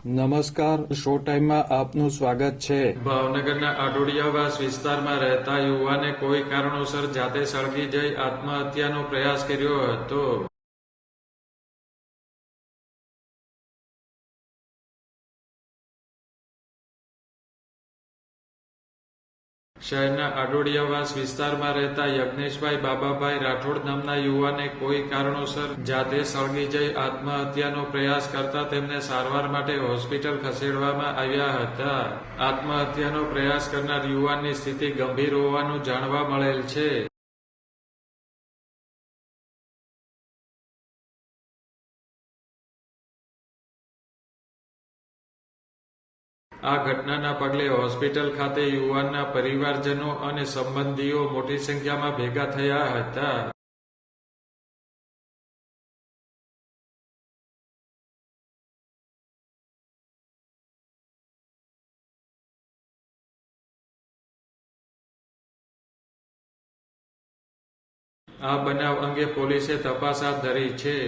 નમસ્કાર, શો ટાઈમમાં આપનું સ્વાગત છે. ભાવનગરના આડોડિયાવાસ વિસ્તારમાં રહેતા યુવાને કોઈ કારણોસર જાતે સળગી જઈ આત્મહત્યાનો પ્રયાસ કર્યો હતો. શહેરના આડોડિયાવાસ વિસ્તારમાં રહેતા યજ્ઞેશભાઈ બાબાભાઈ રાઠોડ નામના યુવાને કોઈ કારણોસર જાતે સળગી જઈ આત્મહત્યાનો પ્રયાસ કરતા તેમને સારવાર માટે હોસ્પિટલ ખસેડવામાં આવ્યા હતા. આત્મહત્યાનો પ્રયાસ કરનાર યુવાનની સ્થિતિ ગંભીર હોવાનું જાણવા મળેલ છે. આ ઘટનાના પગલે હોસ્પિટલ ખાતે યુવાનના પરિવારજનો અને સંબંધીઓ મોટી સંખ્યામાં ભેગા થયા હતા. આ બનાવ અંગે પોલીસે તપાસ હાથ ધરી છે.